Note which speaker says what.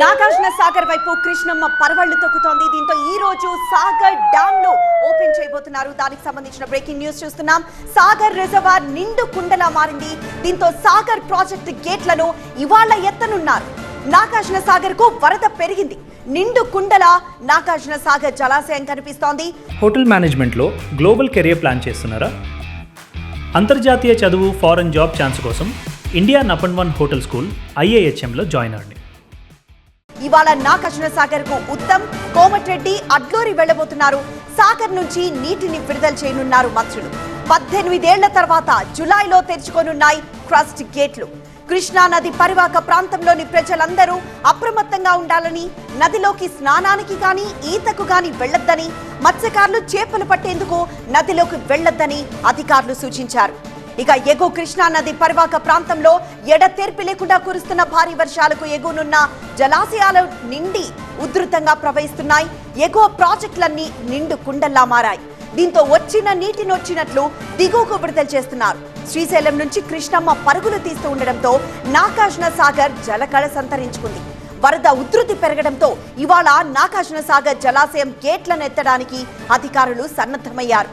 Speaker 1: నాగార్జున సాగర్ వైపు కృష్ణమ్మ పరవళ్లు తొక్కుతోంది. దీంతో ఈ రోజు సాగర్ డ్యామ్ ను ఓపెన్ చేయబోతున్నారు. దానికి సంబంధించిన బ్రేకింగ్ న్యూస్ చూస్తున్నాం. సాగర్ రిజర్వాయర్ నిండు కుండలా మారింది. దీంతో సాగర్ ప్రాజెక్టు గేట్లను ఇవాళ ఎత్తనున్నారు. నాగార్జున సాగర్ కు వరద పెరిగింది. నిండు కుండల నాగార్జున సాగర్ జలాశయం కనిపిస్తోంది.
Speaker 2: హోటల్ మేనేజ్మెంట్ లో గ్లోబల్ కెరియర్ ప్లాన్ చేస్తున్నారా? అంతర్జాతీయ చదువు, ఫారెన్ జాబ్ ఛాన్స్ కోసం India number 1 hotel school IIHM లో జాయిన్ అవ్వండి.
Speaker 1: ఇవాళ నాగార్జున సాగర్ కు ఉత్తమ్, కోమటిరెడ్డి, అడ్లూరి వెళ్లబోతున్నారు. సాగర్ నుంచి నీటిని విడుదల చేయనున్నారు మంత్రులు. 18 ఏళ్ల తర్వాత జులైలో తెరుచుకోనున్నాయి క్రస్ట్ గేట్లు. కృష్ణా నది పరివాహక ప్రాంతంలోని ప్రజలందరూ అప్రమత్తంగా ఉండాలని, నదిలోకి స్నానానికి గాని ఈతకు గాని వెళ్లొద్దని, మత్స్యకారులు చేపలు పట్టేందుకు నదిలోకి వెళ్లొద్దని అధికారులు సూచించారు. ఇక ఎగువ కృష్ణా నది పరివాహక ప్రాంతంలో ఎడతెరిపి లేకుండా కురుస్తున్న భారీ వర్షాలకు ఎగువనున్న జలాశయాలు నిండి ఉధృతంగా ప్రవహిస్తున్నాయి. ఎగువ ప్రాజెక్టులన్నీ నిండు కుండల్లా మారాయి. దీంతో వచ్చిన నీటిని వచ్చినట్లు దిగువకు విడుదల చేస్తున్నారు. శ్రీశైలం నుంచి కృష్ణమ్మ పరుగులు తీస్తూ ఉండడంతో నాగార్జున సాగర్ జలకళ సంతరించుకుంది. వరద ఉధృతి పెరగడంతో ఇవాళ నాగార్జున సాగర్ జలాశయం గేట్లను ఎత్తడానికి అధికారులు సన్నద్ధమయ్యారు.